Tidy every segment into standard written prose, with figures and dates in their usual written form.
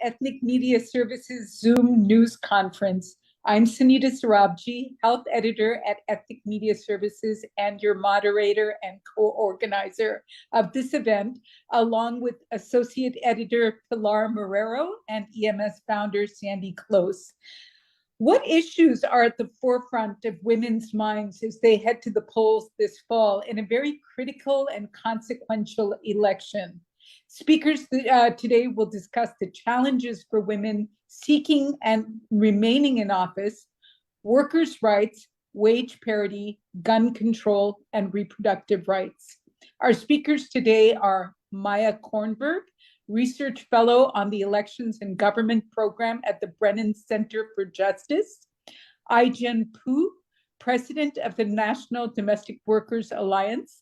Ethnic Media Services Zoom News Conference. I'm Sunita Sarabji, Health Editor at Ethnic Media Services and your moderator and co-organizer of this event, along with Associate Editor Pilar Marrero and EMS founder Sandy Close. What issues are at the forefront of women's minds as they head to the polls this fall in a very critical and consequential election? Speakers today will discuss the challenges for women seeking and remaining in office, workers' rights, wage parity, gun control, and reproductive rights. Our speakers today are Maya Kornberg, Research Fellow on the Elections and Government Program at the Brennan Center for Justice, Ai-jen Poo, President of the National Domestic Workers Alliance,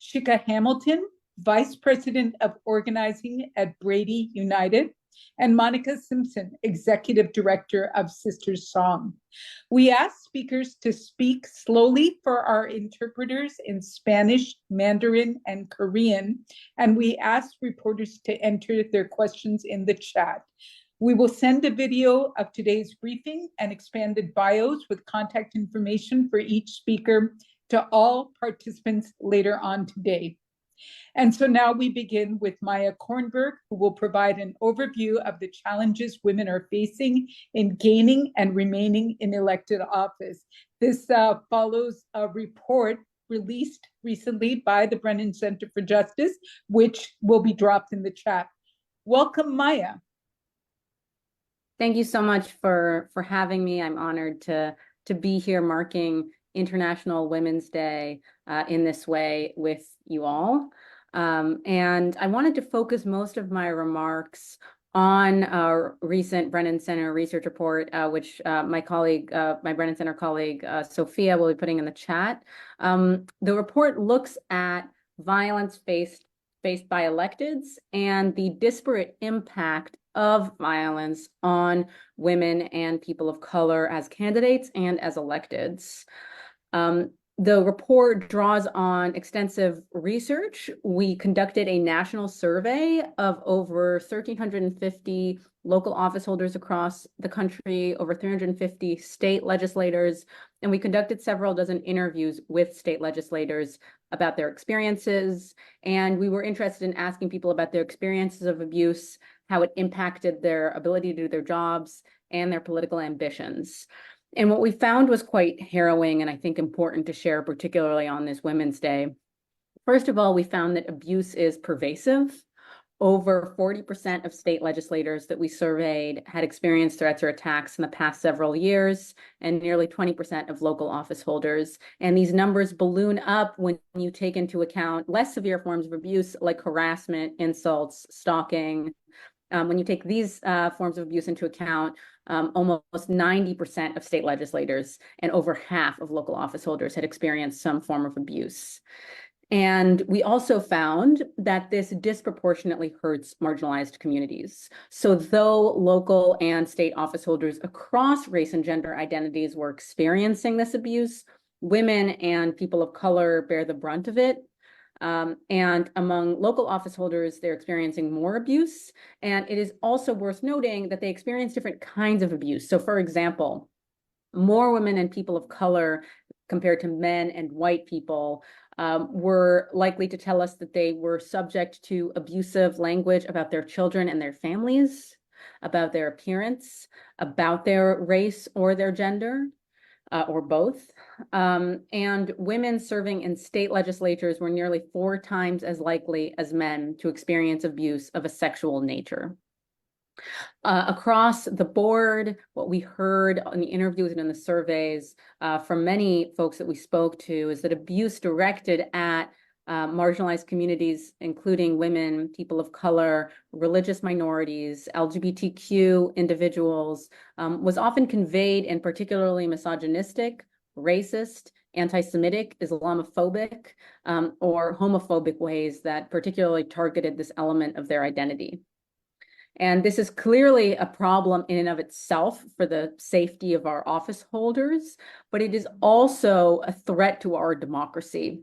Shikha Hamilton, Vice President of Organizing at Brady United, and Monica Simpson, Executive Director of Sisters Song. We asked speakers to speak slowly for our interpreters in Spanish, Mandarin, and Korean, and we asked reporters to enter their questions in the chat. We will send a video of today's briefing and expanded bios with contact information for each speaker to all participants later on today. And so now we begin with Maya Kornberg, who will provide an overview of the challenges women are facing in gaining and remaining in elected office. This follows a report released recently by the Brennan Center for Justice, which will be dropped in the chat. Welcome, Maya. Thank you so much for having me. I'm honored to be here marking International Women's Day in this way with you all. And I wanted to focus most of my remarks on our recent Brennan Center research report, which my Brennan Center colleague, Sophia, will be putting in the chat. The report looks at violence faced by electeds and the disparate impact of violence on women and people of color as candidates and as electeds. The report draws on extensive research. We conducted a national survey of over 1,350 local office holders across the country, over 350 state legislators, and we conducted several dozen interviews with state legislators about their experiences. And we were interested in asking people about their experiences of abuse, how it impacted their ability to do their jobs and their political ambitions. And what we found was quite harrowing and I think important to share, particularly on this Women's Day. First of all, we found that abuse is pervasive. Over 40% of state legislators that we surveyed had experienced threats or attacks in the past several years, and nearly 20% of local office holders. And these numbers balloon up when you take into account less severe forms of abuse like harassment, insults, stalking. When you take these forms of abuse into account, almost 90% of state legislators and over half of local office holders had experienced some form of abuse. And we also found that this disproportionately hurts marginalized communities. So though local and state office holders across race and gender identities were experiencing this abuse, women and people of color bear the brunt of it. And among local office holders, they're experiencing more abuse. And it is also worth noting that they experience different kinds of abuse. So for example, more women and people of color compared to men and white people were likely to tell us that they were subject to abusive language about their children and their families, about their appearance, about their race or their gender. Or both. And women serving in state legislatures were nearly 4 times as likely as men to experience abuse of a sexual nature. Across the board, what we heard in the interviews and in the surveys from many folks that we spoke to is that abuse directed at marginalized communities, including women, people of color, religious minorities, LGBTQ individuals, was often conveyed in particularly misogynistic, racist, anti-Semitic, Islamophobic, or homophobic ways that particularly targeted this element of their identity. And this is clearly a problem in and of itself for the safety of our office holders, but it is also a threat to our democracy.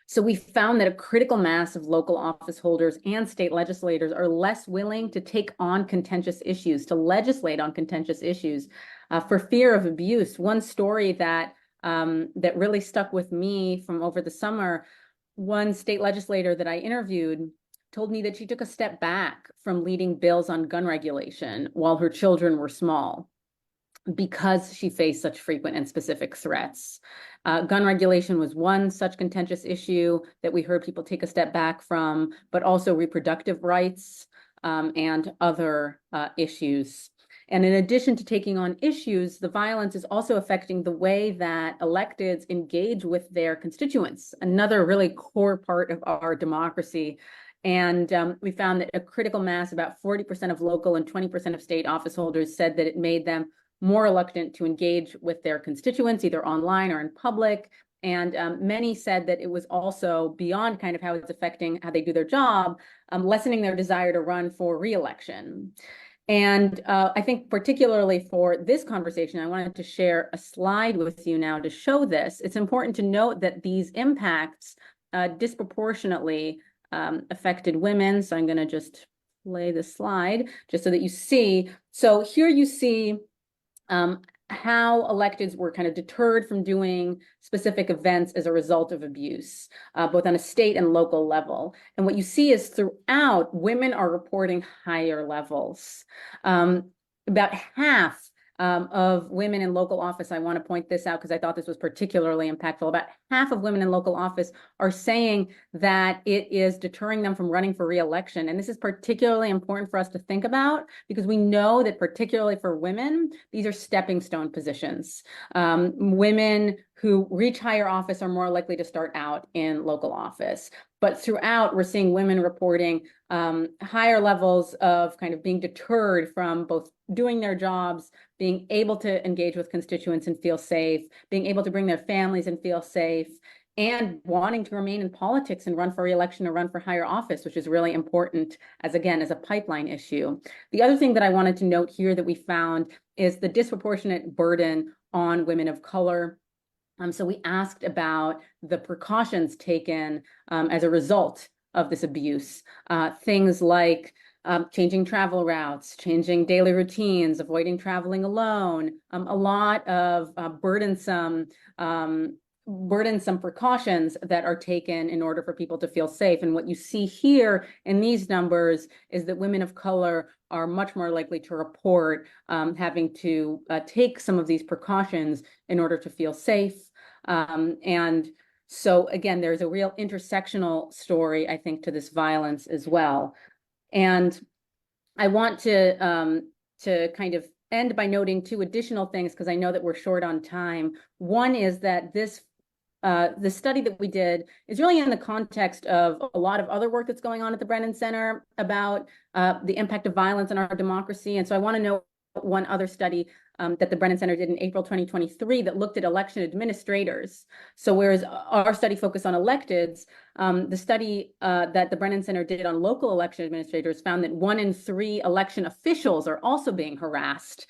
So we found that a critical mass of local office holders and state legislators are less willing to take on contentious issues, to legislate on contentious issues for fear of abuse. One story that that really stuck with me from over the summer, one state legislator that I interviewed told me that she took a step back from leading bills on gun regulation while her children were small because she faced such frequent and specific threats. Gun regulation was one such contentious issue that we heard people take a step back from, but also reproductive rights and other issues. And in addition to taking on issues, the violence is also affecting the way that electeds engage with their constituents, another really core part of our democracy. And we found that a critical mass, about 40% of local and 20% of state office holders, said that it made them more reluctant to engage with their constituents, either online or in public. And many said that it was also beyond kind of how it's affecting how they do their job, lessening their desire to run for re-election. And I think particularly for this conversation, I wanted to share a slide with you now to show this. It's important to note that these impacts disproportionately affected women. So I'm going to just play the slide just so that you see. So here you see how electeds were kind of deterred from doing specific events as a result of abuse, both on a state and local level. And what you see is throughout, women are reporting higher levels. About half of women in local office, I want to point this out because I thought this was particularly impactful. About half of women in local office are saying that it is deterring them from running for re-election. And this is particularly important for us to think about because we know that particularly for women, these are stepping stone positions. Women who reach higher office are more likely to start out in local office. But throughout, we're seeing women reporting higher levels of kind of being deterred from both doing their jobs, being able to engage with constituents and feel safe, being able to bring their families and feel safe, and wanting to remain in politics and run for re-election or run for higher office, which is really important as, again, as a pipeline issue. The other thing that I wanted to note here that we found is the disproportionate burden on women of color. So we asked about the precautions taken as a result of this abuse, things like changing travel routes, changing daily routines, avoiding traveling alone, a lot of burdensome precautions that are taken in order for people to feel safe. And what you see here in these numbers is that women of color are much more likely to report having to take some of these precautions in order to feel safe. And so again, there's a real intersectional story, I think, to this violence as well. And I want to kind of end by noting two additional things because I know that we're short on time. One is that the study that we did is really in the context of a lot of other work that's going on at the Brennan Center about the impact of violence on our democracy. And so I want to note one other study that the Brennan Center did in April 2023 that looked at election administrators. So whereas our study focused on electeds, the study that the Brennan Center did on local election administrators found that 1 in 3 election officials are also being harassed,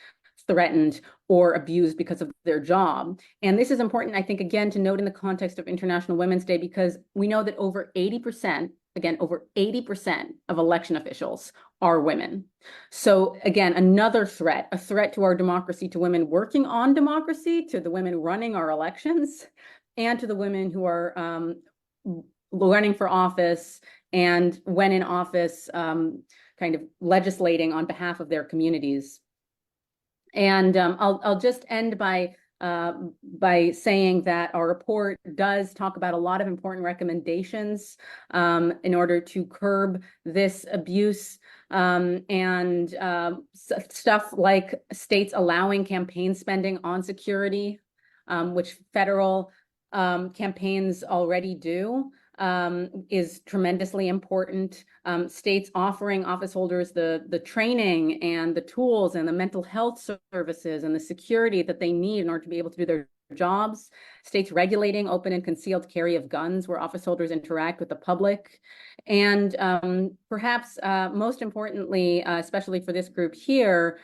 threatened, or abused because of their job. And this is important, I think, again, to note in the context of International Women's Day, because we know that over 80%, again, over 80% of election officials are women. So again, another threat, a threat to our democracy, to women working on democracy, to the women running our elections, and to the women who are running for office and when in office, kind of legislating on behalf of their communities. And I'll just end by saying that our report does talk about a lot of important recommendations in order to curb this abuse, and stuff like states allowing campaign spending on security, which federal campaigns already do, is tremendously important. States offering office holders the training and the tools and the mental health services and the security that they need in order to be able to do their jobs. States regulating open and concealed carry of guns where office holders interact with the public. And perhaps most importantly, especially for this group here,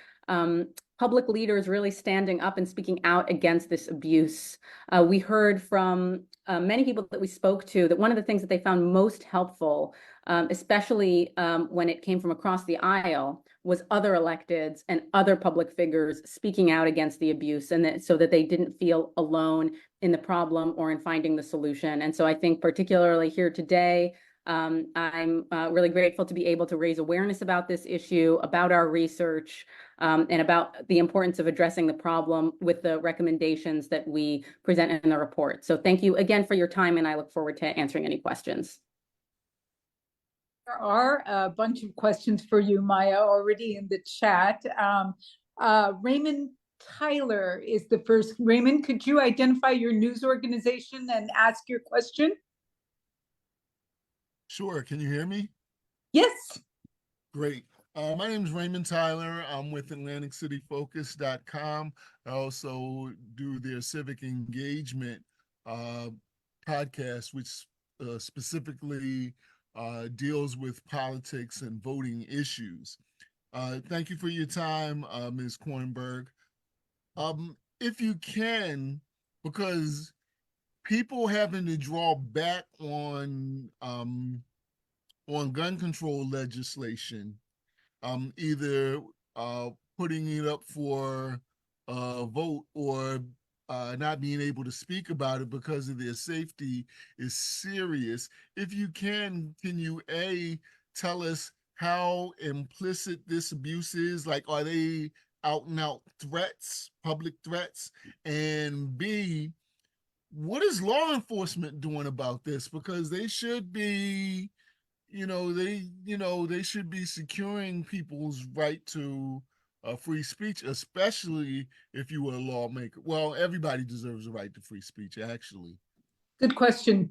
public leaders really standing up and speaking out against this abuse. We heard from many people that we spoke to that one of the things that they found most helpful, especially when it came from across the aisle, was other electeds and other public figures speaking out against the abuse, and that, so that they didn't feel alone in the problem or in finding the solution. And so I think particularly here today, I'm really grateful to be able to raise awareness about this issue, about our research, and about the importance of addressing the problem with the recommendations that we present in the report. So thank you again for your time, and I look forward to answering any questions. There are a bunch of questions for you, Maya, already in the chat. Raymond Tyler is the first. Raymond, could you identify your news organization and ask your question? Sure. Can you hear me? Yes. Great. My name is Raymond Tyler. I'm with AtlanticCityFocus.com. I also do their civic engagement podcast, which specifically deals with politics and voting issues. Thank you for your time, Ms. Kornberg. If you can, because people having to draw back on gun control legislation, either putting it up for a vote or not being able to speak about it because of their safety is serious. If you can you tell us how implicit this abuse is? Like, are they out and out threats, public threats? And B, what is law enforcement doing about this? Because they should be, they should be securing people's right to free speech, especially if you were a lawmaker. Well, everybody deserves a right to free speech, actually. Good question.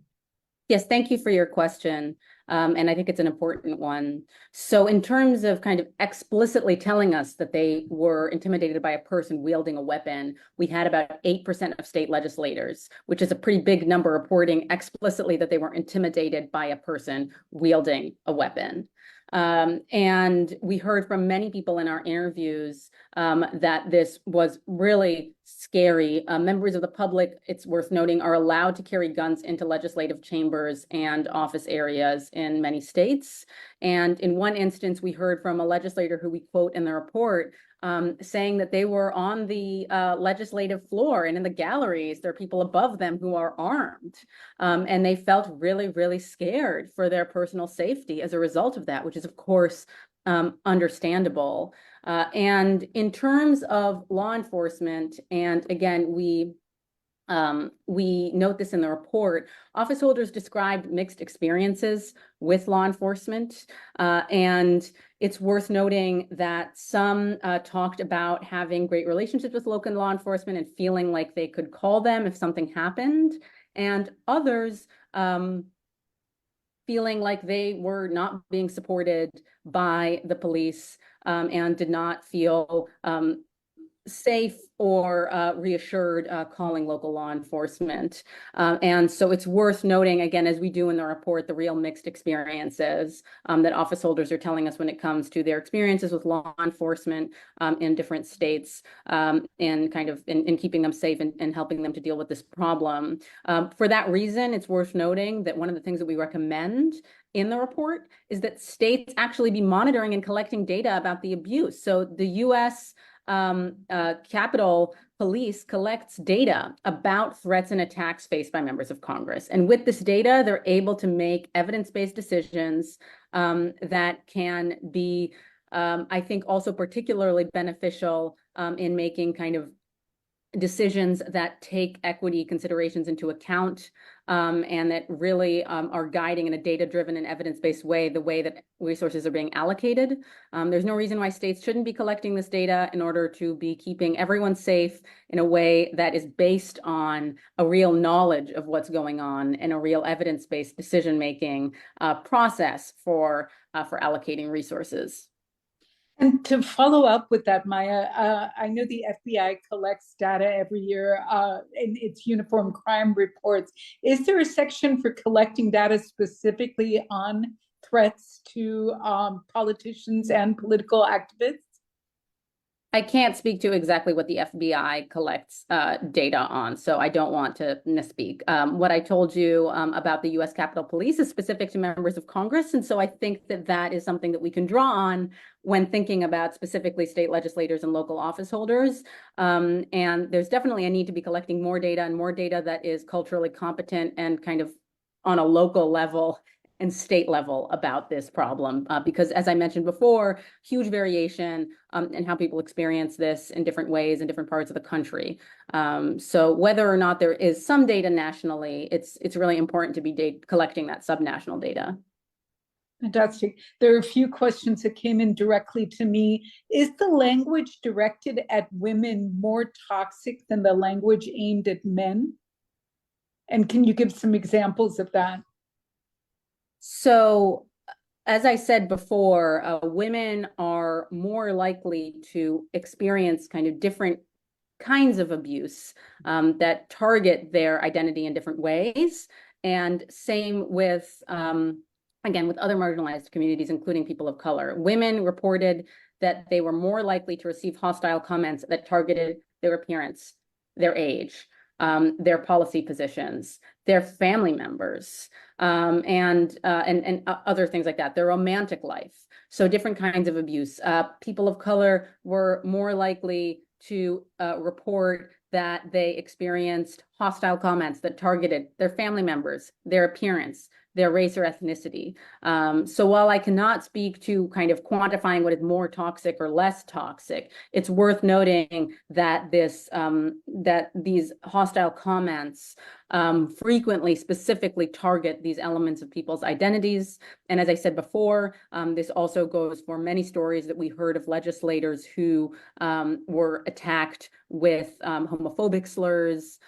Yes, thank you for your question. And I think it's an important one. So in terms of kind of explicitly telling us that they were intimidated by a person wielding a weapon, we had about 8% of state legislators, which is a pretty big number, reporting explicitly that they were intimidated by a person wielding a weapon. And we heard from many people in our interviews that this was really scary. Members of the public, it's worth noting, are allowed to carry guns into legislative chambers and office areas in many states. And in one instance, we heard from a legislator who we quote in the report, saying that they were on the legislative floor and in the galleries, there are people above them who are armed. And they felt really, really scared for their personal safety as a result of that, which is, of course, understandable. And in terms of law enforcement, and again, we note this in the report, office holders described mixed experiences with law enforcement. And it's worth noting that some talked about having great relationships with local law enforcement and feeling like they could call them if something happened. And others feeling like they were not being supported by the police and did not feel safe or reassured calling local law enforcement. And so it's worth noting, again, as we do in the report, the real mixed experiences that office holders are telling us when it comes to their experiences with law enforcement in different states, and kind of in keeping them safe and helping them to deal with this problem. For that reason, it's worth noting that one of the things that we recommend in the report is that states actually be monitoring and collecting data about the abuse. So the U.S. Capitol Police collects data about threats and attacks faced by members of Congress. And with this data, they're able to make evidence-based decisions that can be, I think, also particularly beneficial in making kind of decisions that take equity considerations into account, and that really are guiding in a data-driven and evidence-based way the way that resources are being allocated. There's no reason why states shouldn't be collecting this data in order to be keeping everyone safe in a way that is based on a real knowledge of what's going on and a real evidence-based decision-making process for allocating resources. And to follow up with that, Maya, I know the FBI collects data every year in its uniform crime reports. Is there a section for collecting data specifically on threats to politicians and political activists? I can't speak to exactly what the FBI collects data on, so I don't want to misspeak. What I told you about the U.S. Capitol Police is specific to members of Congress, and so I think that that is something that we can draw on when thinking about specifically state legislators and local office holders. And there's definitely a need to be collecting more data and more data that is culturally competent and kind of on a local level and state level about this problem, because as I mentioned before, huge variation in how people experience this in different ways in different parts of the country. So whether or not there is some data nationally, it's really important to be collecting that subnational data. Fantastic. There are a few questions that came in directly to me. Is the language directed at women more toxic than the language aimed at men? And can you give some examples of that? So, as I said before, women are more likely to experience kind of different kinds of abuse that target their identity in different ways. And same with, again, with other marginalized communities, including people of color. Women reported that they were more likely to receive hostile comments that targeted their appearance, their age, their policy positions, their family members, and other things like that, their romantic life. So different kinds of abuse. People of color were more likely to report that they experienced hostile comments that targeted their family members, their appearance, their race or ethnicity. So while I cannot speak to kind of quantifying what is more toxic or less toxic, it's worth noting that that these hostile comments frequently specifically target these elements of people's identities. And as I said before, this also goes for many stories that we heard of legislators who were attacked with homophobic slurs,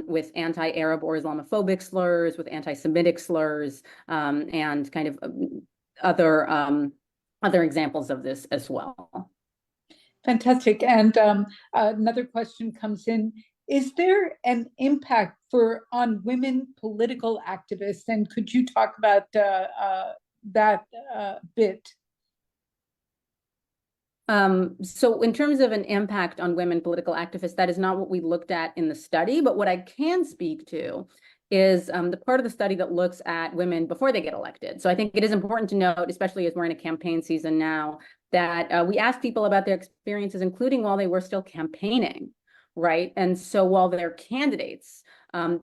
with anti-Arab or Islamophobic slurs, with anti-Semitic slurs, and kind of other examples of this as well. Fantastic. And another question comes in. Is there an impact on women political activists? And could you talk about that bit? So in terms of an impact on women political activists, that is not what we looked at in the study, but what I can speak to is the part of the study that looks at women before they get elected. So I think it is important to note, especially as we're in a campaign season now, that we asked people about their experiences, including while they were still campaigning, right? And so while they're candidates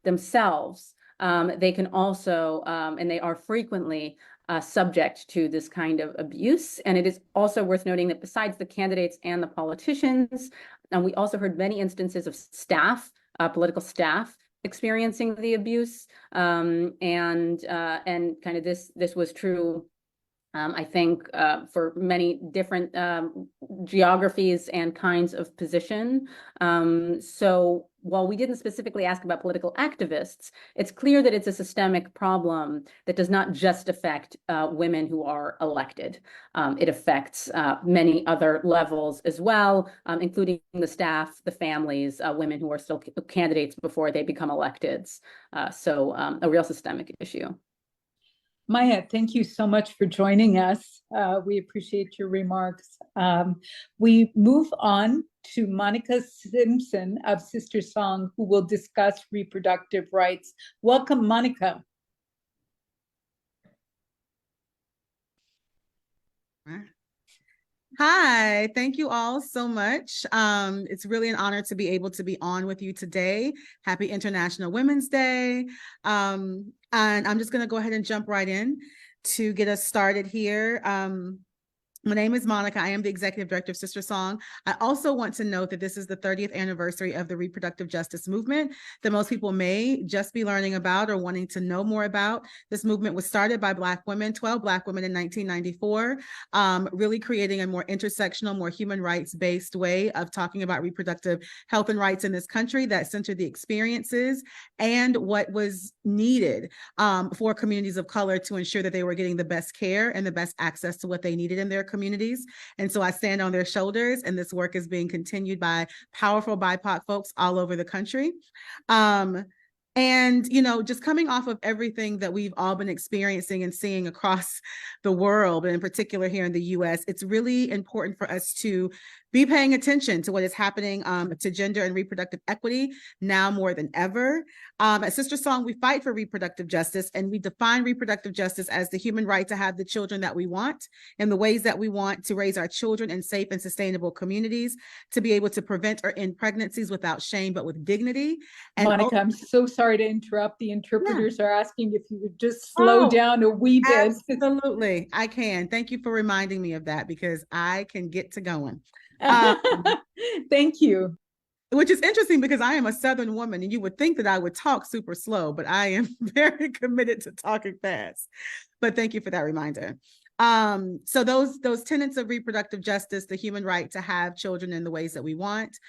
themselves, they can also, and they are frequently subject to this kind of abuse. And it is also worth noting that besides the candidates and the politicians, we also heard many instances of staff, political staff, experiencing the abuse, and kind of this was true. I think for many different geographies and kinds of position. So while we didn't specifically ask about political activists, it's clear that it's a systemic problem that does not just affect women who are elected. It affects many other levels as well, including the staff, the families, women who are still candidates before they become electeds. So a real systemic issue. Maya, thank you so much for joining us. We appreciate your remarks. We move on to Monica Simpson of Sister Song, who will discuss reproductive rights. Welcome, Monica. Hi, thank you all so much. It's really an honor to be able to be on with you today. Happy International Women's Day. And I'm just going to go ahead and jump right in to get us started here. My name is Monica. I am the executive director of Sister Song. I also want to note that this is the 30th anniversary of the reproductive justice movement that most people may just be learning about or wanting to know more about. This movement was started by Black women, 12 Black women in 1994, really creating a more intersectional, more human rights-based way of talking about reproductive health and rights in this country that centered the experiences and what was needed for communities of color to ensure that they were getting the best care and the best access to what they needed in their communities. And so I stand on their shoulders, and this work is being continued by powerful BIPOC folks all over the country. And, you know, just coming off of everything that we've all been experiencing and seeing across the world, but in particular here in the US, it's really important for us to be paying attention to what is happening to gender and reproductive equity now more than ever. At Sister Song, we fight for reproductive justice, and we define reproductive justice as the human right to have the children that we want in the ways that we want, to raise our children in safe and sustainable communities, to be able to prevent or end pregnancies without shame, but with dignity. And Monica, I'm so sorry to interrupt. The interpreters are asking if you would just slow Oh, down a wee bit. absolutely, I can. Thank you for reminding me of that, because I can get to going. Thank you. Which is interesting, because I am a Southern woman, and you would think that I would talk super slow, but I am very committed to talking fast. But thank you for that reminder. So those tenets of reproductive justice, the human right to have children in the ways that we want,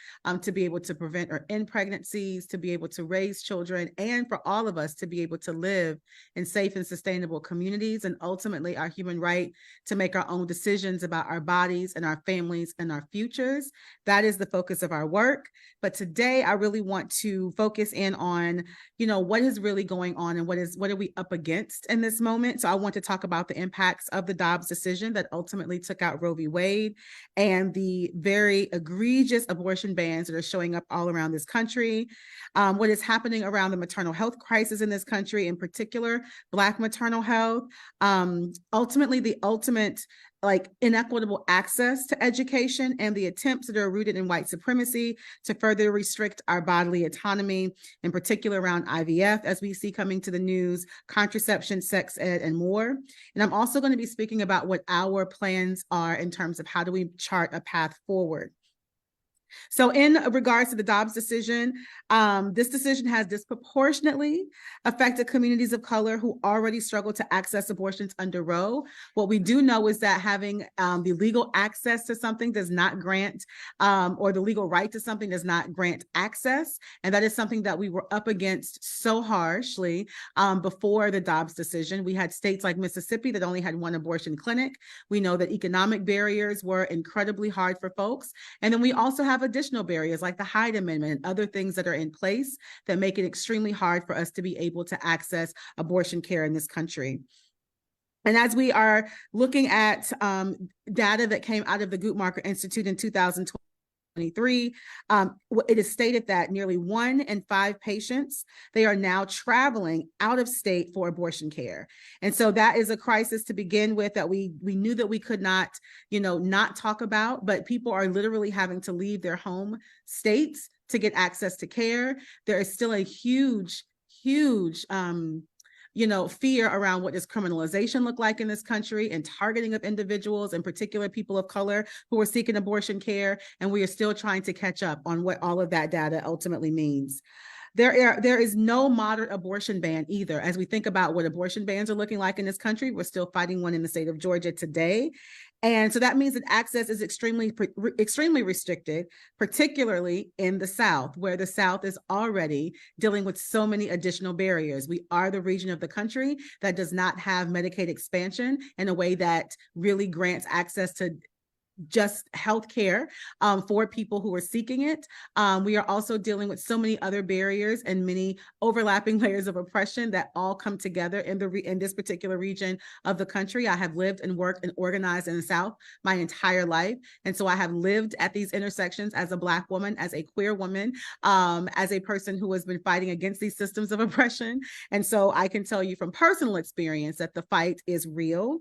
to be able to prevent or end pregnancies, to be able to raise children, and for all of us to be able to live in safe and sustainable communities, and ultimately our human right to make our own decisions about our bodies and our families and our futures. That is the focus of our work. But today I really want to focus in on, you know, what is really going on and what are we up against in this moment. So I want to talk about the impacts of the Dobbs decision that ultimately took out Roe v. Wade, and the very egregious abortion bans that are showing up all around this country, what is happening around the maternal health crisis in this country, in particular, Black maternal health, ultimately the ultimate inequitable access to education, and the attempts that are rooted in white supremacy to further restrict our bodily autonomy, in particular around IVF, as we see coming to the news, contraception, sex ed, and more. And I'm also going to be speaking about what our plans are in terms of how do we chart a path forward. So in regards to the Dobbs decision, this decision has disproportionately affected communities of color who already struggle to access abortions under Roe. What we do know is that having the legal access to something does not grant, or the legal right to something does not grant access. And that is something that we were up against so harshly before the Dobbs decision. We had states like Mississippi that only had one abortion clinic. We know that economic barriers were incredibly hard for folks. And then we also have additional barriers like the Hyde Amendment and other things that are in place that make it extremely hard for us to be able to access abortion care in this country. And as we are looking at data that came out of the Guttmacher Institute in 2023, it is stated that nearly 1 in 5 patients, they are now traveling out of state for abortion care. And so that is a crisis to begin with that we knew that we could not, not talk about, but people are literally having to leave their home states to get access to care. There is still a huge fear around what does criminalization look like in this country, and targeting of individuals, in particular people of color who are seeking abortion care. And we are still trying to catch up on what all of that data ultimately means. There is no moderate abortion ban either. As we think about what abortion bans are looking like in this country, we're still fighting one in the state of Georgia today. And so that means that access is extremely restricted, particularly in the South, where the South is already dealing with so many additional barriers. We are the region of the country that does not have Medicaid expansion in a way that really grants access to just healthcare for people who are seeking it. We are also dealing with so many other barriers and many overlapping layers of oppression that all come together in this particular region of the country. I have lived and worked and organized in the South my entire life. And so I have lived at these intersections as a Black woman, as a queer woman, as a person who has been fighting against these systems of oppression. And so I can tell you from personal experience that the fight is real.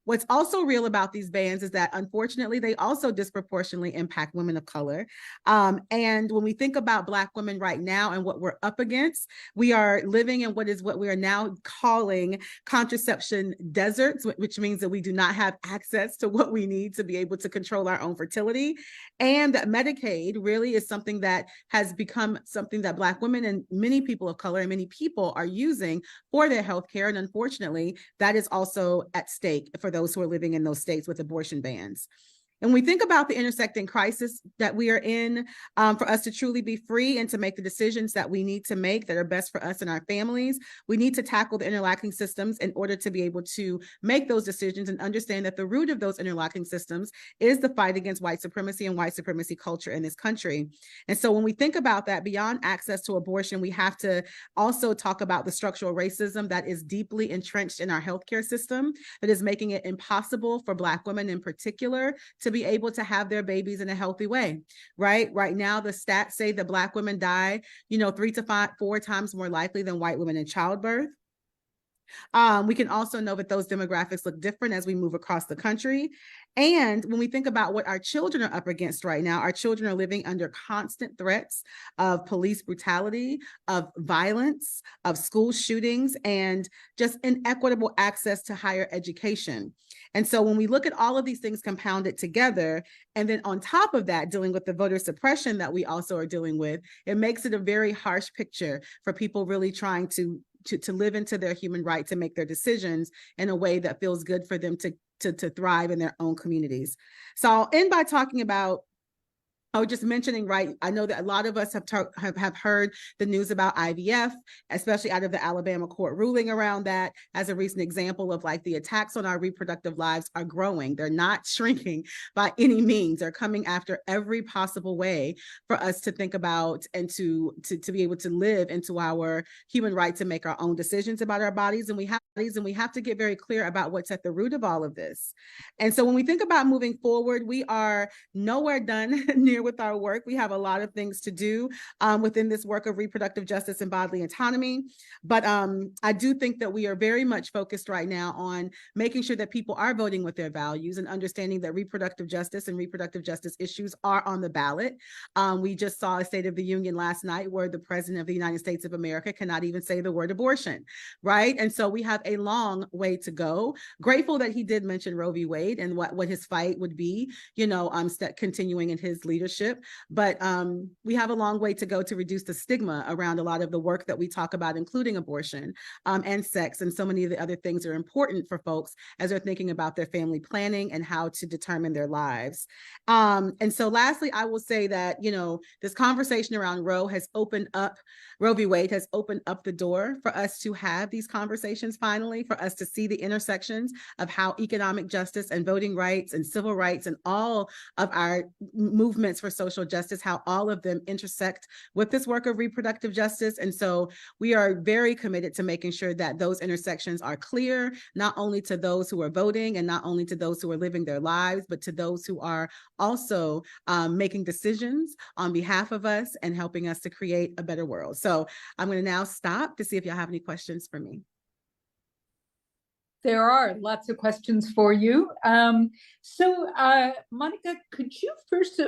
What's also real about these bans is that, unfortunately, they also disproportionately impact women of color. And when we think about Black women right now and what we're up against, we are living in what we are now calling contraception deserts, which means that we do not have access to what we need to be able to control our own fertility. And that Medicaid really is something that has become something that Black women and many people of color and many people are using for their health care. And unfortunately, that is also at stake for those who are living in those states with abortion bans. And we think about the intersecting crisis that we are in, for us to truly be free and to make the decisions that we need to make that are best for us and our families, we need to tackle the interlocking systems in order to be able to make those decisions and understand that the root of those interlocking systems is the fight against white supremacy and white supremacy culture in this country. And so when we think about that, beyond access to abortion, we have to also talk about the structural racism that is deeply entrenched in our healthcare system, that is making it impossible for Black women in particular to be able to have their babies in a healthy way, right? Right now, the stats say that Black women die, 3 to 4 times more likely than white women in childbirth. We can also know that those demographics look different as we move across the country. And when we think about what our children are up against right now, our children are living under constant threats of police brutality, of violence, of school shootings, and just inequitable access to higher education. And so when we look at all of these things compounded together, and then on top of that, dealing with the voter suppression that we also are dealing with, it makes it a very harsh picture for people really trying to live into their human right to make their decisions in a way that feels good for them to thrive in their own communities. So I'll end by talking about, I was just mentioning, right, I know that a lot of us have heard the news about IVF, especially out of the Alabama court ruling around that as a recent example of like the attacks on our reproductive lives are growing. They're not shrinking by any means. They're coming after every possible way for us to think about and to be able to live into our human right to make our own decisions about our bodies. And we have to get very clear about what's at the root of all of this. And so when we think about moving forward, we are nowhere done near with our work. We have a lot of things to do within this work of reproductive justice and bodily autonomy. But I do think that we are very much focused right now on making sure that people are voting with their values and understanding that reproductive justice and reproductive justice issues are on the ballot. We just saw a State of the Union last night where the President of the United States of America cannot even say the word abortion, right? And so we have a long way to go. Grateful that he did mention Roe v. Wade and what his fight would be, continuing in his leadership. But we have a long way to go to reduce the stigma around a lot of the work that we talk about, including abortion and sex. And so many of the other things are important for folks as they're thinking about their family planning and how to determine their lives. And so lastly, I will say that, this conversation around Roe v. Wade has opened up the door for us to have these conversations finally, for us to see the intersections of how economic justice and voting rights and civil rights and all of our movements for social justice, how all of them intersect with this work of reproductive justice. And so we are very committed to making sure that those intersections are clear, not only to those who are voting and not only to those who are living their lives, but to those who are also making decisions on behalf of us and helping us to create a better world. So I'm going to now stop to see if y'all have any questions for me. There are lots of questions for you. So Monica, could you first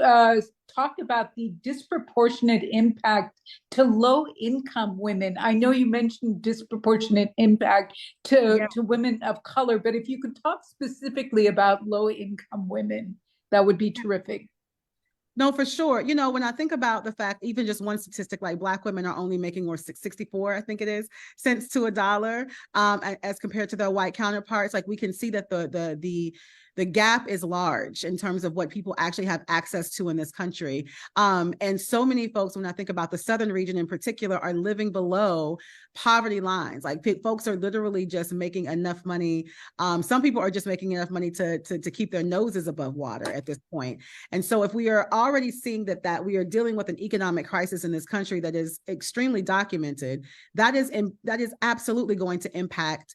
talk about the disproportionate impact to low-income women? I know you mentioned disproportionate impact to women of color, but if you could talk specifically about low-income women, that would be terrific. No, for sure. When I think about the fact, even just one statistic, like Black women are only making more 64, I think it is, cents to a dollar, as compared to their white counterparts. Like we can see that the gap is large in terms of what people actually have access to in this country. And so many folks, when I think about the Southern region in particular, are living below poverty lines. Like folks are literally just making enough money. Some people are just making enough money to keep their noses above water at this point. And so if we are already seeing that we are dealing with an economic crisis in this country that is extremely documented, that is absolutely going to impact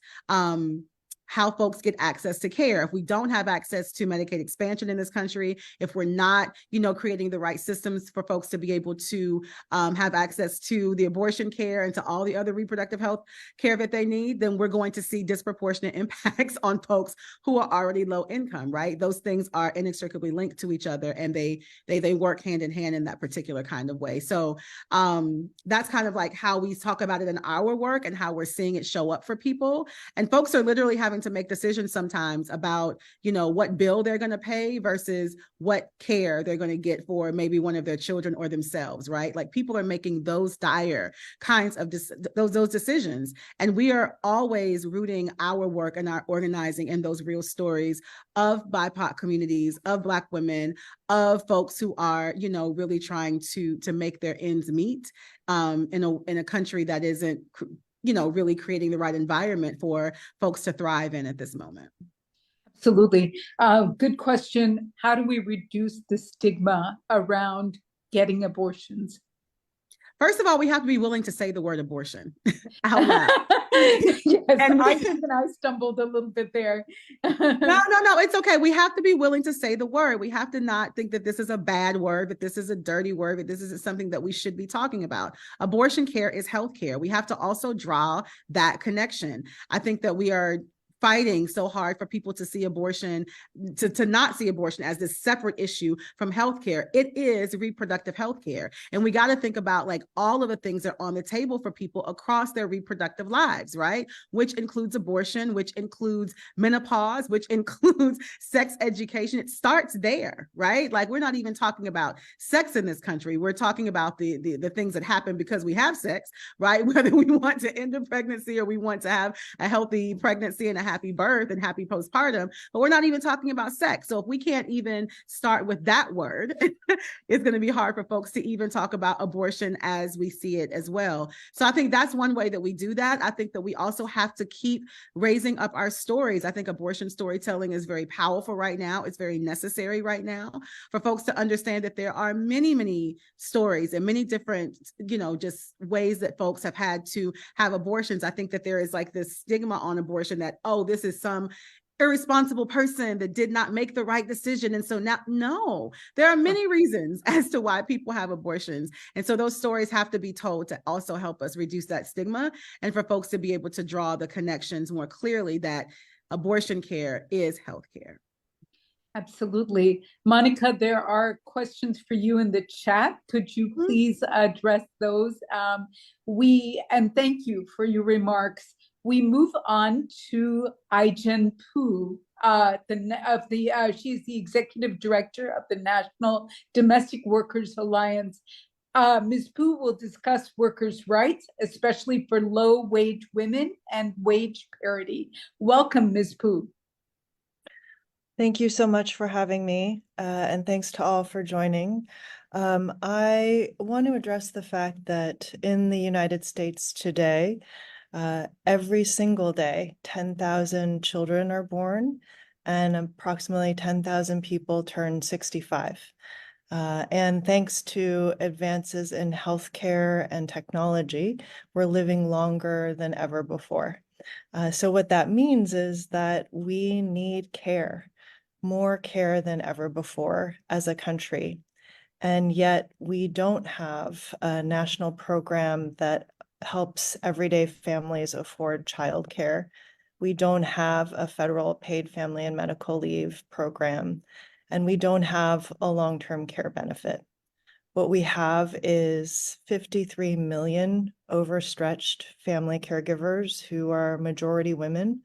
how folks get access to care. If we don't have access to Medicaid expansion in this country, if we're not, creating the right systems for folks to be able to have access to the abortion care and to all the other reproductive health care that they need, then we're going to see disproportionate impacts on folks who are already low income, right? Those things are inextricably linked to each other, and they work hand in hand in that particular kind of way. So that's kind of like how we talk about it in our work and how we're seeing it show up for people. And folks are literally having having to make decisions sometimes about, you know, what bill they're going to pay versus what care they're going to get for maybe one of their children or themselves, right? Like people are making those dire kinds of those decisions. And we are always rooting our work and our organizing in those real stories of BIPOC communities, of Black women, of folks who are, you know, really trying to make their ends meet in a country that isn't, you know, really creating the right environment for folks to thrive in at this moment. Absolutely. Good question. How do we reduce the stigma around getting abortions? First of all, we have to be willing to say the word abortion out loud. Yes, And I stumbled a little bit there. No, it's okay. We have to be willing to say the word. We have to not think that this is a bad word, that this is a dirty word, that this isn't something that we should be talking about. Abortion care is health care. We have to also draw that connection. I think that we are fighting so hard for people to see abortion, to not see abortion as this separate issue from healthcare. It is reproductive healthcare. And we got to think about like all of the things that are on the table for people across their reproductive lives, right? Which includes abortion, which includes menopause, which includes sex education. It starts there, right? Like we're not even talking about sex in this country. We're talking about the things that happen because we have sex, right? Whether we want to end a pregnancy or we want to have a healthy pregnancy and a happy birth and happy postpartum, but we're not even talking about sex. So if we can't even start with that word, it's going to be hard for folks to even talk about abortion as we see it as well. So I think that's one way that we do that. I think that we also have to keep raising up our stories. I think abortion storytelling is very powerful right now. It's very necessary right now for folks to understand that there are many, many stories and many different, you know, just ways that folks have had to have abortions. I think that there is like this stigma on abortion that, oh, this is some irresponsible person that did not make the right decision. And so now, no, there are many reasons as to why people have abortions. And so those stories have to be told to also help us reduce that stigma and for folks to be able to draw the connections more clearly that abortion care is healthcare. Absolutely. Monica, there are questions for you in the chat. Could you please address those? And thank you for your remarks. We move on to Aijen Poo, she's the executive director of the National Domestic Workers Alliance. Ms. Poo will discuss workers' rights, especially for low-wage women and wage parity. Welcome, Ms. Poo. Thank you so much for having me, and thanks to all for joining. I want to address the fact that in the United States today, every single day, 10,000 children are born and approximately 10,000 people turn 65. And thanks to advances in healthcare and technology, we're living longer than ever before. So what that means is that we need care, more care than ever before as a country. And yet we don't have a national program that helps everyday families afford childcare. We don't have a federal paid family and medical leave program, and we don't have a long-term care benefit. What we have is 53 million overstretched family caregivers who are majority women,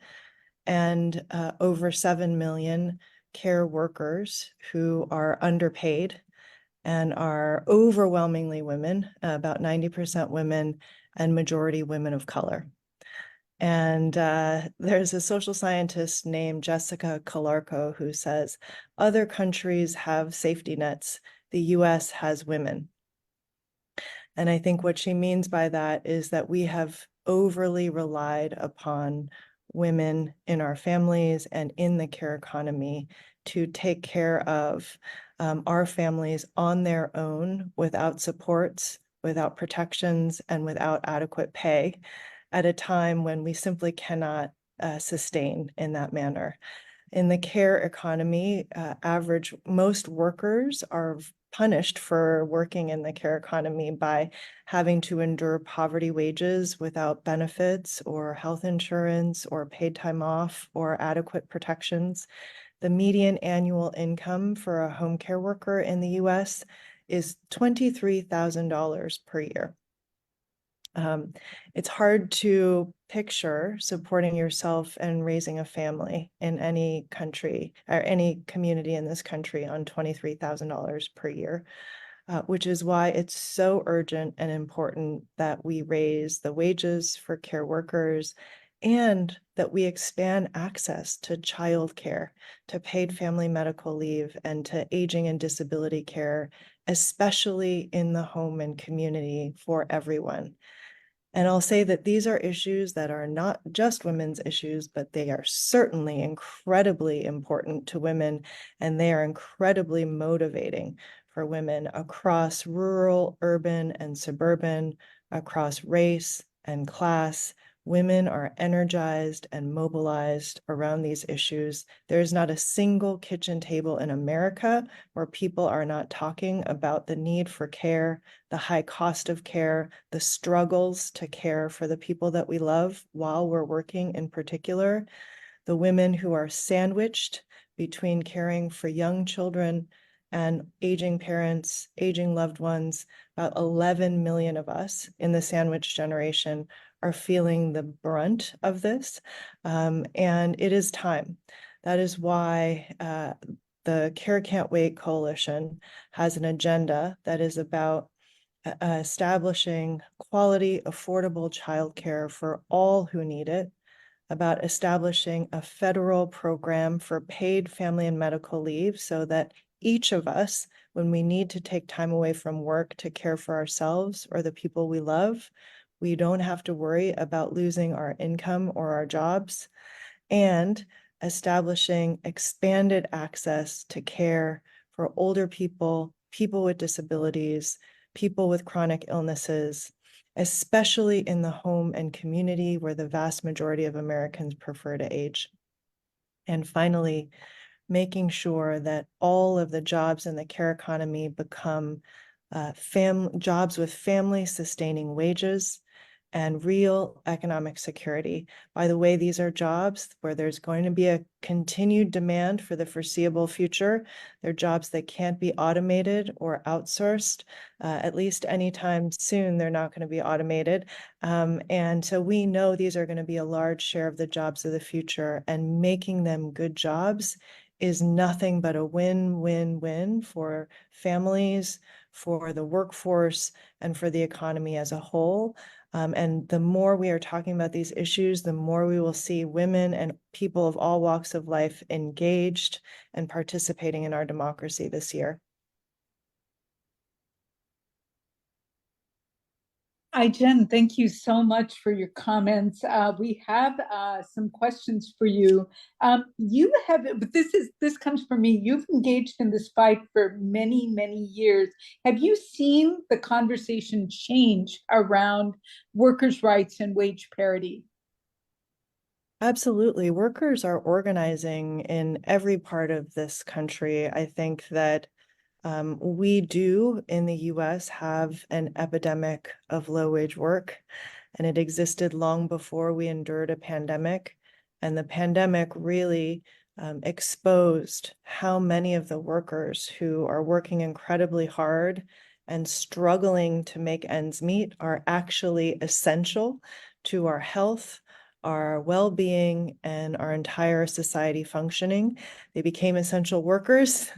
and over 7 million care workers who are underpaid and are overwhelmingly women, about 90% women, and majority women of color. And there's a social scientist named Jessica Calarco who says, other countries have safety nets, the US has women. And I think what she means by that is that we have overly relied upon women in our families and in the care economy to take care of our families on their own without supports, without protections, and without adequate pay at a time when we simply cannot sustain in that manner. In the care economy, most workers are punished for working in the care economy by having to endure poverty wages without benefits or health insurance or paid time off or adequate protections. The median annual income for a home care worker in the US is $23,000 per year. It's hard to picture supporting yourself and raising a family in any country or any community in this country on $23,000 per year, which is why it's so urgent and important that we raise the wages for care workers and that we expand access to childcare, to paid family medical leave, and to aging and disability care, especially in the home and community for everyone. And I'll say that these are issues that are not just women's issues, but they are certainly incredibly important to women, and they are incredibly motivating for women across rural, urban, and suburban, across race and class. Women are energized and mobilized around these issues. There is not a single kitchen table in America where people are not talking about the need for care, the high cost of care, the struggles to care for the people that we love while we're working in particular, the women who are sandwiched between caring for young children and aging parents, aging loved ones. About 11 million of us in the sandwich generation are feeling the brunt of this. And it is time. That is why the Care Can't Wait Coalition has an agenda that is about establishing quality, affordable childcare for all who need it, about establishing a federal program for paid family and medical leave so that each of us, when we need to take time away from work to care for ourselves or the people we love, we don't have to worry about losing our income or our jobs, and establishing expanded access to care for older people, people with disabilities, people with chronic illnesses, especially in the home and community where the vast majority of Americans prefer to age. And finally, making sure that all of the jobs in the care economy become jobs with family sustaining wages and real economic security. By the way, these are jobs where there's going to be a continued demand for the foreseeable future. They're jobs that can't be automated or outsourced. At least anytime soon, they're not going to be automated. And so we know these are going to be a large share of the jobs of the future, and making them good jobs is nothing but a win-win-win for families, for the workforce, and for the economy as a whole. And the more we are talking about these issues, the more we will see women and people of all walks of life engaged and participating in our democracy this year. Jen, thank you so much for your comments. We have some questions for you. You have, but this comes from me. You've engaged in this fight for many, many years. Have you seen the conversation change around workers' rights and wage parity? Absolutely. Workers are organizing in every part of this country. I think that we do in the US have an epidemic of low-wage work, and it existed long before we endured a pandemic. And the pandemic really exposed how many of the workers who are working incredibly hard and struggling to make ends meet are actually essential to our health, our well-being, and our entire society functioning. They became essential workers,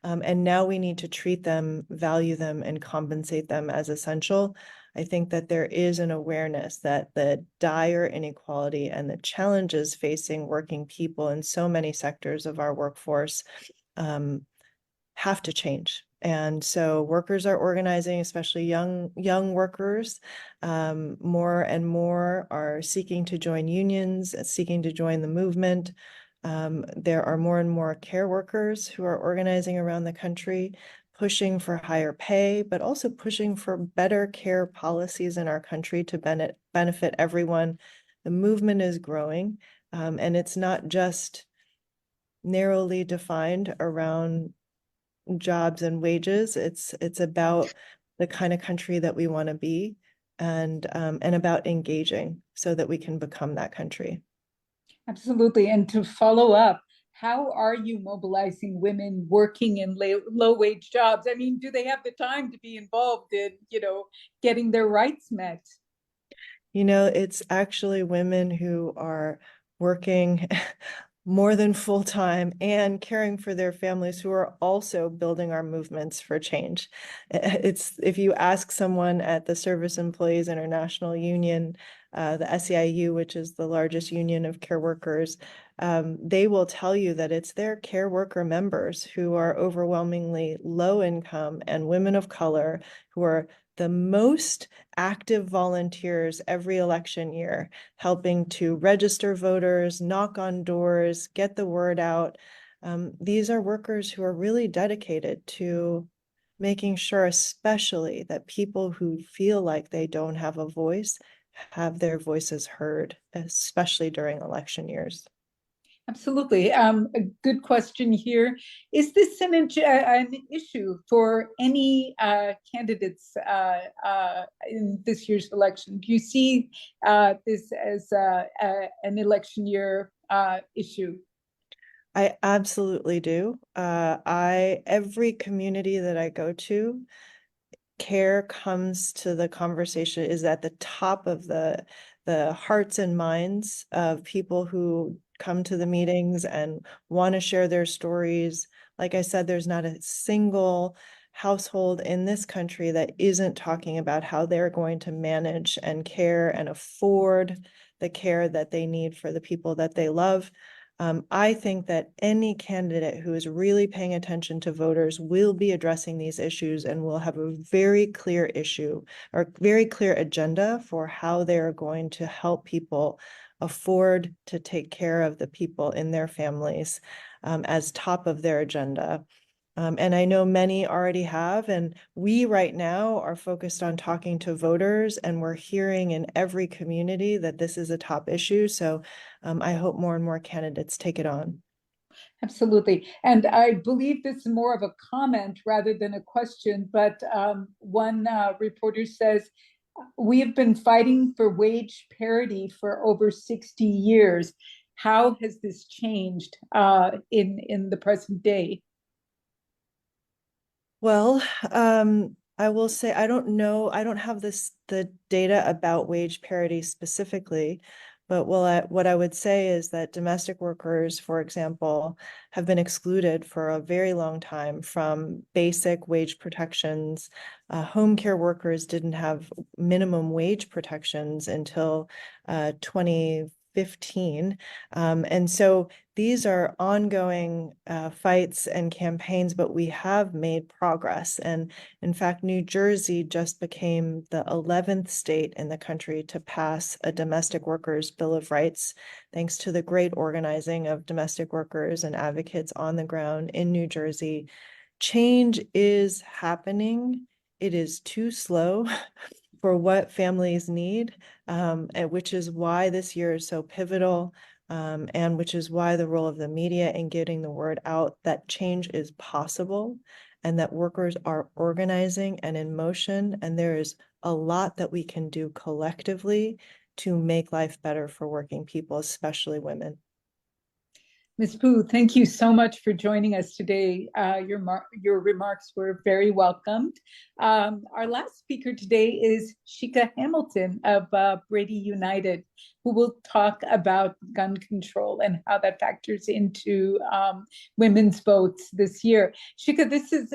and now we need to treat them, value them, and compensate them as essential. I think that there is an awareness that the dire inequality and the challenges facing working people in so many sectors of our workforce have to change. And so workers are organizing, especially young workers. More and more are seeking to join unions, seeking to join the movement. There are more and more care workers who are organizing around the country, pushing for higher pay, but also pushing for better care policies in our country to benefit everyone. The movement is growing, and it's not just narrowly defined around jobs and wages. It's about the kind of country that we want to be, and about engaging so that we can become that country. Absolutely. And to follow up, how are you mobilizing women working in low wage jobs? I mean, do they have the time to be involved in, getting their rights met? You know, it's actually women who are working more than full time and caring for their families who are also building our movements for change. It's if you ask someone at the Service Employees International Union, the SEIU, which is the largest union of care workers, they will tell you that it's their care worker members who are overwhelmingly low income and women of color who are the most active volunteers every election year, helping to register voters, knock on doors, get the word out. These are workers who are really dedicated to making sure, especially that people who feel like they don't have a voice have their voices heard, especially during election years. Absolutely. A good question here. Is this an issue for any candidates in this year's election? Do you see this as an election year issue? I absolutely do. Every community that I go to, care comes to the conversation, is at the top of the hearts and minds of people who come to the meetings and want to share their stories. Like I said, there's not a single household in this country that isn't talking about how they're going to manage and care and afford the care that they need for the people that they love. I think that any candidate who is really paying attention to voters will be addressing these issues and will have a very clear issue or very clear agenda for how they're going to help people afford to take care of the people in their families as top of their agenda. And I know many already have, and we right now are focused on talking to voters, and we're hearing in every community that this is a top issue. So I hope more and more candidates take it on. Absolutely. And I believe this is more of a comment rather than a question, but one reporter says, we have been fighting for wage parity for over 60 years. How has this changed in the present day? Well, I will say I don't know. I don't have the data about wage parity specifically, but what I would say is that domestic workers, for example, have been excluded for a very long time from basic wage protections. Home care workers didn't have minimum wage protections until 2015. And so these are ongoing fights and campaigns, but we have made progress. And in fact, New Jersey just became the 11th state in the country to pass a domestic workers' Bill of Rights, thanks to the great organizing of domestic workers and advocates on the ground in New Jersey. Change is happening. It is too slow for what families need, and which is why this year is so pivotal. And which is why the role of the media in getting the word out that change is possible and that workers are organizing and in motion. And there is a lot that we can do collectively to make life better for working people, especially women. Ms. Pu, thank you so much for joining us today. Your remarks were very welcomed. Our last speaker today is Shikha Hamilton of Brady United, who will talk about gun control and how that factors into women's votes this year. Shikha, this is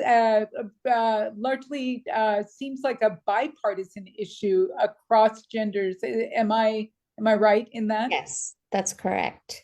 largely seems like a bipartisan issue across genders. Am I right in that? Yes, that's correct.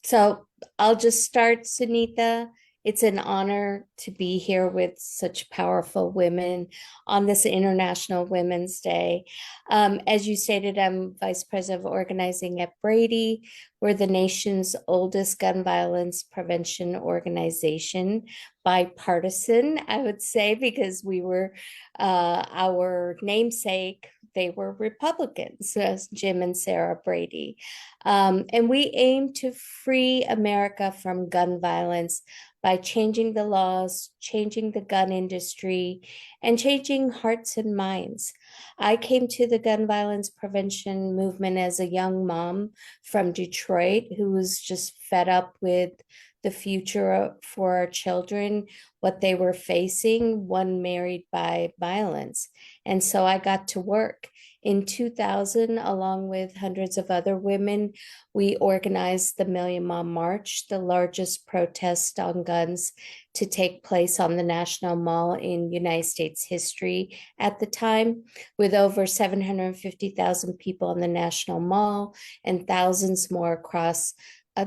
So I'll just start, Sunita. It's an honor to be here with such powerful women on this International Women's Day. As you stated, I'm Vice President of Organizing at Brady. We're the nation's oldest gun violence prevention organization, bipartisan, I would say, because we were our namesake. They were Republicans, Jim and Sarah Brady. And we aim to free America from gun violence by changing the laws, changing the gun industry, and changing hearts and minds. I came to the gun violence prevention movement as a young mom from Detroit who was just fed up with the future for our children, what they were facing, one married by violence. And so I got to work In 2000, along with hundreds of other women, we organized the Million Mom March, the largest protest on guns to take place on the National Mall in United States history at the time, with over 750,000 people on the National Mall and thousands more across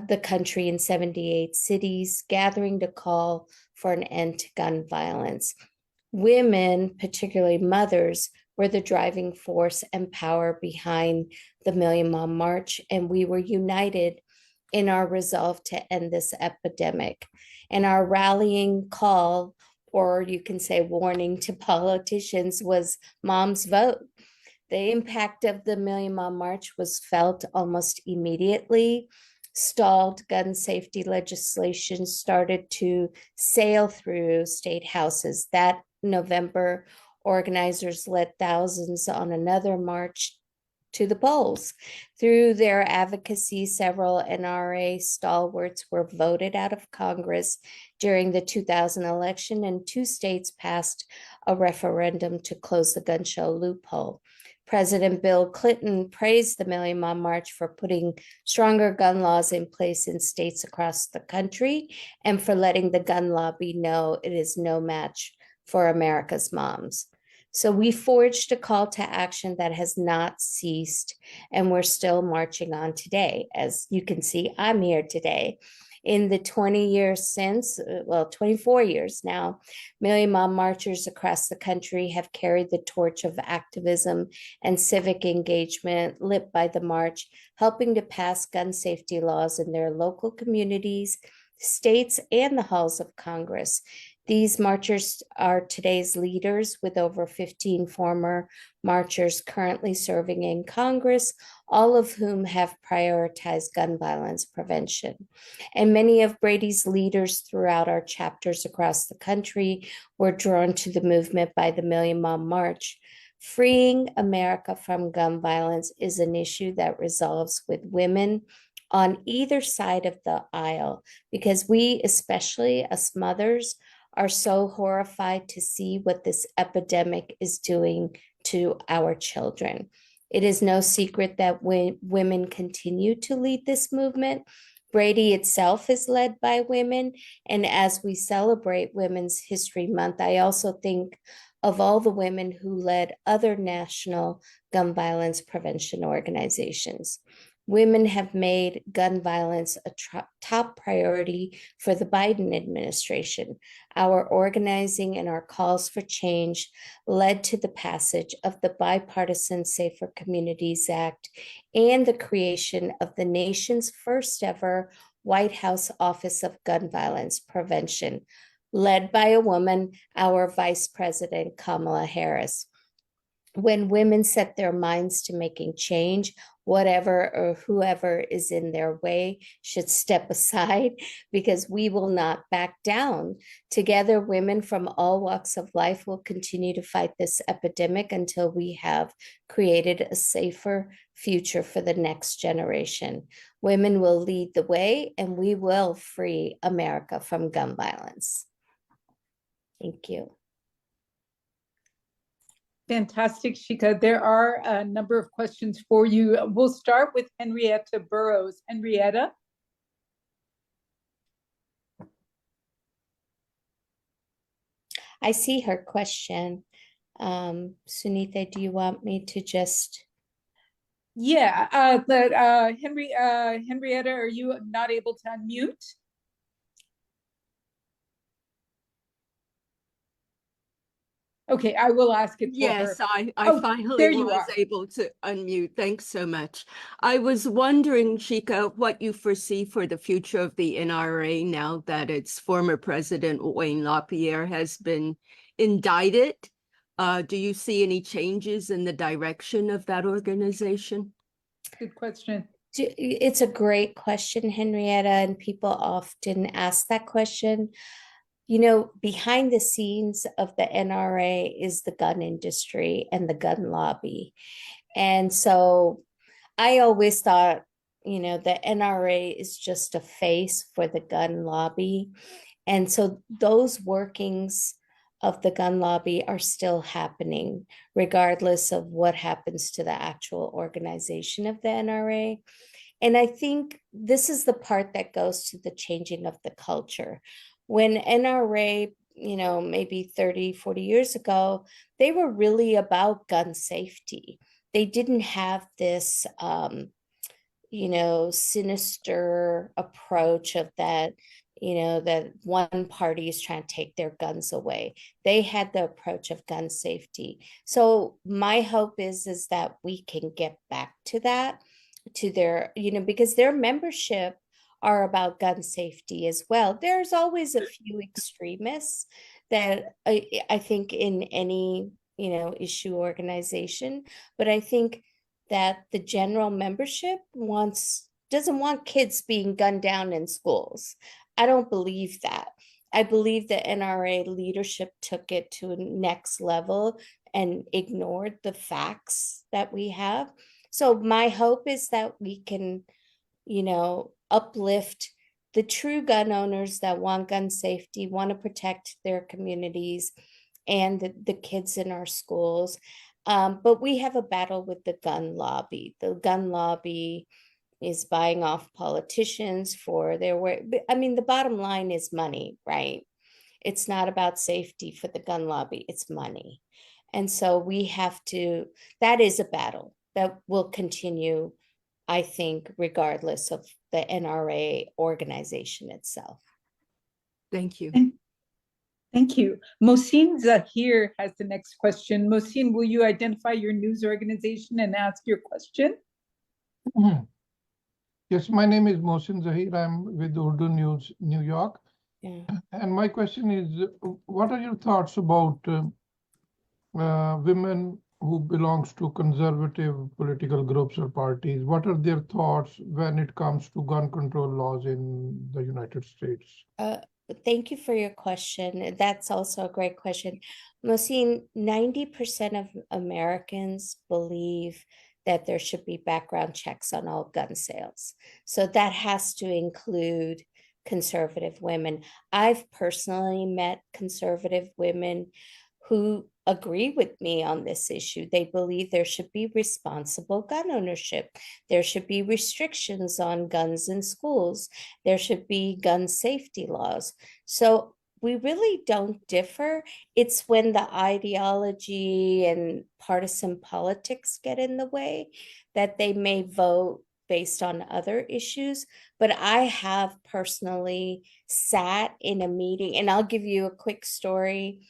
the country in 78 cities, gathering to call for an end to gun violence. Women, particularly mothers, were the driving force and power behind the Million Mom March, and we were united in our resolve to end this epidemic. And our rallying call, or you can say warning to politicians, was Mom's vote. The impact of the Million Mom March was felt almost immediately. Stalled gun safety legislation started to sail through state houses. That November, organizers led thousands on another march to the polls. Through their advocacy, several NRA stalwarts were voted out of Congress during the 2000 election, and 2 states passed a referendum to close the gun show loophole. President Bill Clinton praised the Million Mom March for putting stronger gun laws in place in states across the country and for letting the gun lobby know it is no match for America's moms. So we forged a call to action that has not ceased, and we're still marching on today. As you can see, I'm here today. In the 20 years since, 24 years now, Million Mom Marchers across the country have carried the torch of activism and civic engagement lit by the march, helping to pass gun safety laws in their local communities, states, and the halls of Congress. These marchers are today's leaders, with over 15 former marchers currently serving in Congress, all of whom have prioritized gun violence prevention. And many of Brady's leaders throughout our chapters across the country were drawn to the movement by the Million Mom March. Freeing America from gun violence is an issue that resolves with women on either side of the aisle, because we, especially as mothers, are so horrified to see what this epidemic is doing to our children. It is no secret that when women continue to lead this movement, Brady itself is led by women. And as we celebrate Women's History Month, I also think of all the women who led other national gun violence prevention organizations. Women have made gun violence a top priority for the Biden administration. Our organizing and our calls for change led to the passage of the bipartisan Safer Communities Act and the creation of the nation's first ever White House Office of Gun Violence Prevention, led by a woman, our Vice President, Kamala Harris. When women set their minds to making change, whatever or whoever is in their way should step aside, because we will not back down. Together, women from all walks of life will continue to fight this epidemic until we have created a safer future for the next generation. Women will lead the way, and we will free America from gun violence. Thank you. Fantastic, Shikha. There are a number of questions for you. We'll start with Henrietta Burrows. Henrietta? I see her question. Sunita, do you want me to just... Yeah, Henrietta, are you not able to unmute? Okay, I will ask it for Yes, her. I finally there you was are. able to unmute. Thanks so much. I was wondering, Shikha, what you foresee for the future of the NRA now that its former president, Wayne LaPierre, has been indicted. Do you see any changes in the direction of that organization? Good question. It's a great question, Henrietta, and people often ask that question. You know, behind the scenes of the NRA is the gun industry and the gun lobby. And so I always thought, you know, the NRA is just a face for the gun lobby. And so those workings of the gun lobby are still happening, regardless of what happens to the actual organization of the NRA. And I think this is the part that goes to the changing of the culture. When NRA, maybe 30, 40 years ago, they were really about gun safety. They didn't have this, sinister approach of that, that one party is trying to take their guns away. They had the approach of gun safety. So my hope is that we can get back to that, to their, because their membership are about gun safety as well. There's always a few extremists that I think in any, issue organization, but I think that the general membership doesn't want kids being gunned down in schools. I don't believe that. I believe the NRA leadership took it to a next level and ignored the facts that we have. So my hope is that we can, uplift the true gun owners that want gun safety, want to protect their communities and the kids in our schools. But we have a battle with the gun lobby. The gun lobby is buying off politicians for their work. I mean, the bottom line is money, right? It's not about safety for the gun lobby, it's money. And so we have to, that is a battle that will continue, I think, regardless of the NRA organization itself. Thank you. Thank you. Mohsin Zahir has the next question. Mohsin, will you identify your news organization and ask your question? Yes, my name is Mohsin Zahir. I'm with Urdu News, New York. Yeah. And my question is, what are your thoughts about women who belongs to conservative political groups or parties? What are their thoughts when it comes to gun control laws in the United States? Thank you for your question. That's also a great question. Mohsin, 90% of Americans believe that there should be background checks on all gun sales. So that has to include conservative women. I've personally met conservative women who agree with me on this issue. They believe there should be responsible gun ownership. There should be restrictions on guns in schools. There should be gun safety laws. So we really don't differ. It's when the ideology and partisan politics get in the way that they may vote based on other issues. But I have personally sat in a meeting, and I'll give you a quick story.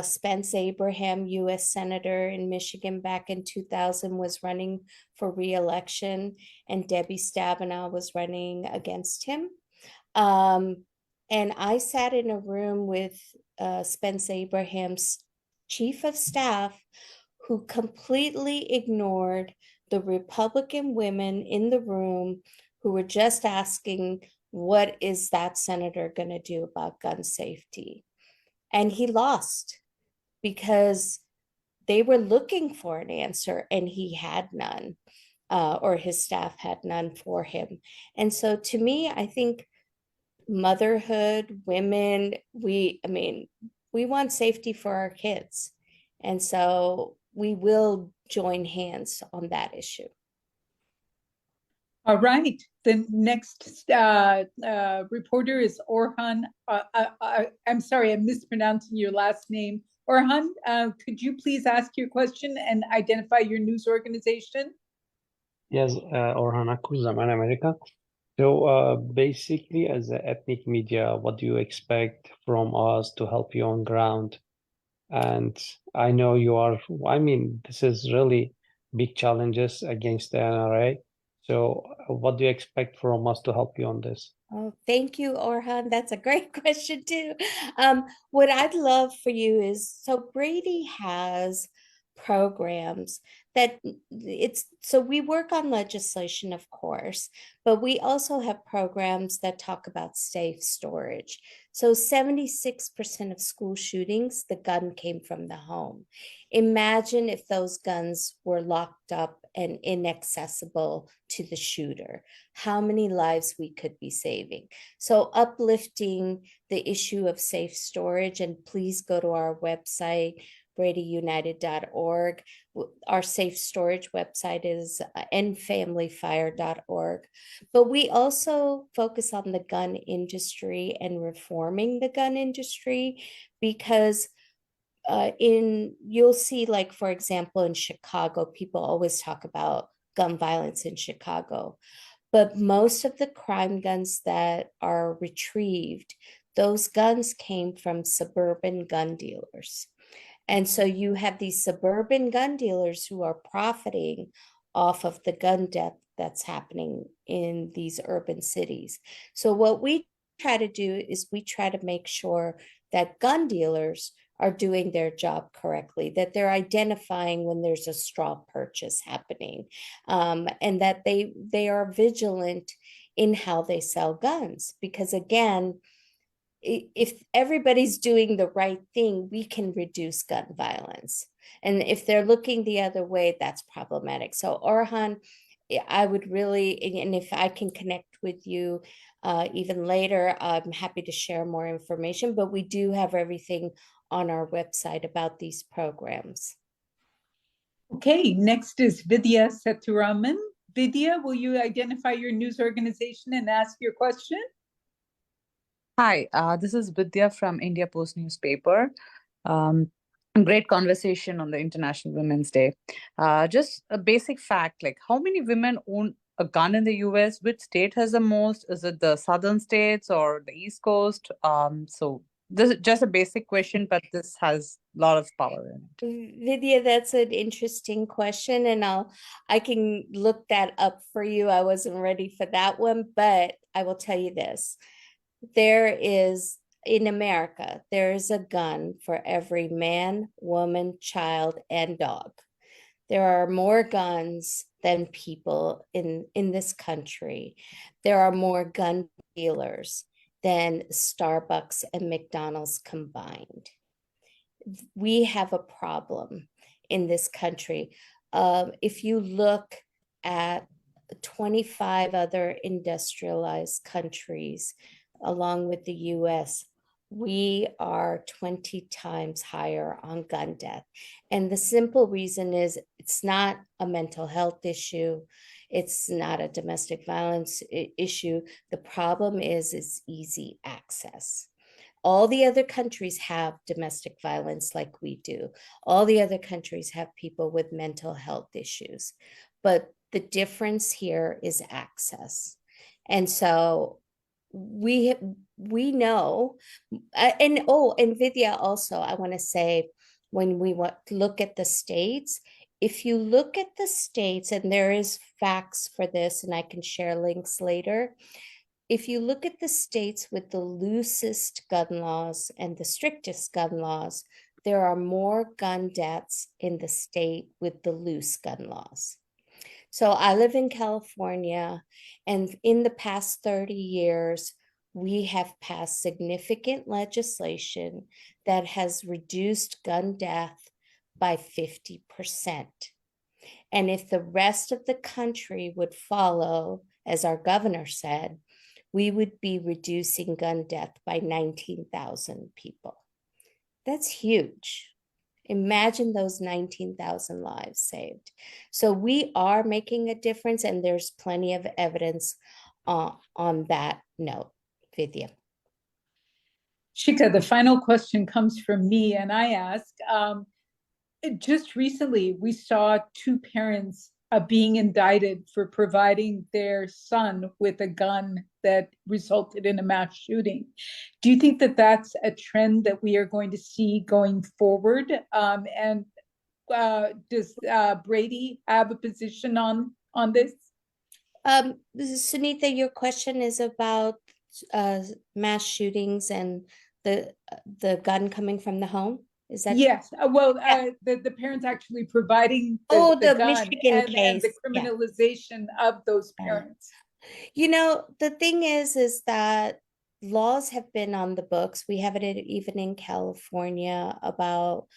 Spence Abraham, U.S. Senator in Michigan back in 2000, was running for re-election, and Debbie Stabenow was running against him. And I sat in a room with Spence Abraham's chief of staff, who completely ignored the Republican women in the room who were just asking, what is that senator going to do about gun safety? And he lost because they were looking for an answer and he had none, or his staff had none for him. And so to me, I think motherhood, women, we want safety for our kids. And so we will join hands on that issue. All right. The next reporter is Orhan. I'm sorry, I'm mispronouncing your last name. Orhan, could you please ask your question and identify your news organization? Yes, Orhan Akku, Zaman America. So basically, as an ethnic media, what do you expect from us to help you on ground? And I know you are, this is really big challenges against the NRA. So what do you expect from us to help you on this? Oh, thank you, Orhan. That's a great question too. What I'd love for you is, so Brady has programs that it's so we work on legislation, of course, but we also have programs that talk about safe storage. So 76% of school shootings, the gun came from the home. Imagine if those guns were locked up and inaccessible to the shooter, how many lives we could be saving. So uplifting the issue of safe storage, and please go to our website, bradyunited.org. Our safe storage website is endfamilyfire.org. But we also focus on the gun industry and reforming the gun industry, because you'll see, like, for example, in Chicago, people always talk about gun violence in Chicago, but most of the crime guns that are retrieved, those guns came from suburban gun dealers. And so you have these suburban gun dealers who are profiting off of the gun death that's happening in these urban cities. So what we try to do is we try to make sure that gun dealers are doing their job correctly, that they're identifying when there's a straw purchase happening, and that they are vigilant in how they sell guns. Because again, if everybody's doing the right thing, we can reduce gun violence. And if they're looking the other way, that's problematic. So Orhan, I would really, and if I can connect with you even later, I'm happy to share more information, but we do have everything on our website about these programs. Okay, next is Vidya Seturaman. Vidya, will you identify your news organization and ask your question? Hi, this is Vidya from India Post newspaper. Great conversation on the International Women's Day. Just a basic fact, like how many women own a gun in the US? Which state has the most? Is it the southern states or the East Coast? So this is just a basic question, but this has a lot of power in it. Vidya, that's an interesting question, and I can look that up for you. I wasn't ready for that one, but I will tell you this. In America, there is a gun for every man, woman, child, and dog. There are more guns than people in this country. There are more gun dealers than Starbucks and McDonald's combined. We have a problem in this country. If you look at 25 other industrialized countries, along with the US, we are 20 times higher on gun death. And the simple reason is it's not a mental health issue. It's not a domestic violence issue. The problem is it's easy access. All the other countries have domestic violence like we do. All the other countries have people with mental health issues. But the difference here is access. And so we know, and Vidya, also, I want to say, when we look at the states, if you look at the states, and there is facts for this, and I can share links later. If you look at the states with the loosest gun laws and the strictest gun laws, there are more gun deaths in the state with the loose gun laws. So I live in California, and in the past 30 years, we have passed significant legislation that has reduced gun death by 50%. And if the rest of the country would follow, as our governor said, we would be reducing gun death by 19,000 people. That's huge. Imagine those 19,000 lives saved. So we are making a difference, and there's plenty of evidence on that note. Vidya. Shikha, the final question comes from me, and I ask, just recently we saw two parents being indicted for providing their son with a gun that resulted in a mass shooting. Do you think that that's a trend that we are going to see going forward? And does Brady have a position on this? Sunita, your question is about mass shootings and the gun coming from the home. Is that? Yes, well, Yeah. the parents actually providing Oh, the the gun Michigan and the case. Yeah. criminalization of those Right. parents. You know, the thing is that laws have been on the books. We have it even in California about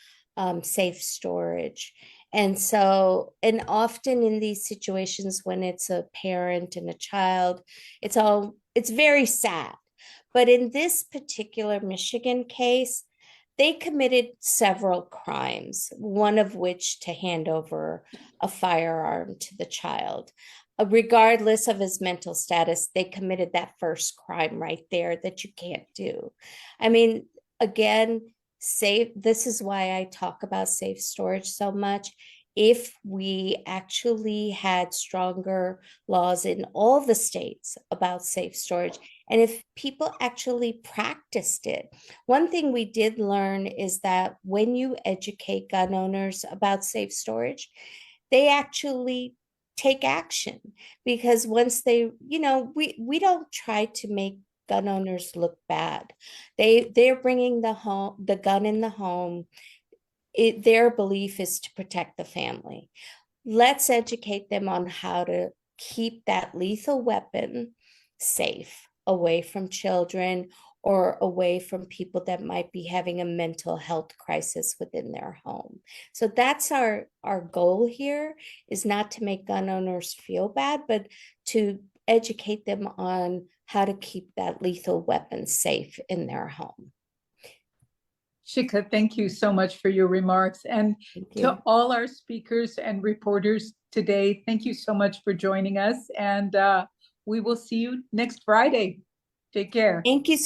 safe storage. And so, and often in these situations when it's a parent and a child, it's very sad. But in this particular Michigan case, they committed several crimes, one of which to hand over a firearm to the child. Regardless of his mental status, they committed that first crime right there that you can't do. I mean, again, this is why I talk about safe storage so much. If we actually had stronger laws in all the states about safe storage, and if people actually practiced it. One thing we did learn is that when you educate gun owners about safe storage, they actually take action, because once they, we don't try to make gun owners look bad. They're bringing the gun in the home. Their belief is to protect the family. Let's educate them on how to keep that lethal weapon safe, away from children or away from people that might be having a mental health crisis within their home. So that's our goal here, is not to make gun owners feel bad, but to educate them on how to keep that lethal weapon safe in their home. Shikha, thank you so much for your remarks. And to all our speakers and reporters today, thank you so much for joining us. And we will see you next Friday. Take care. Thank you.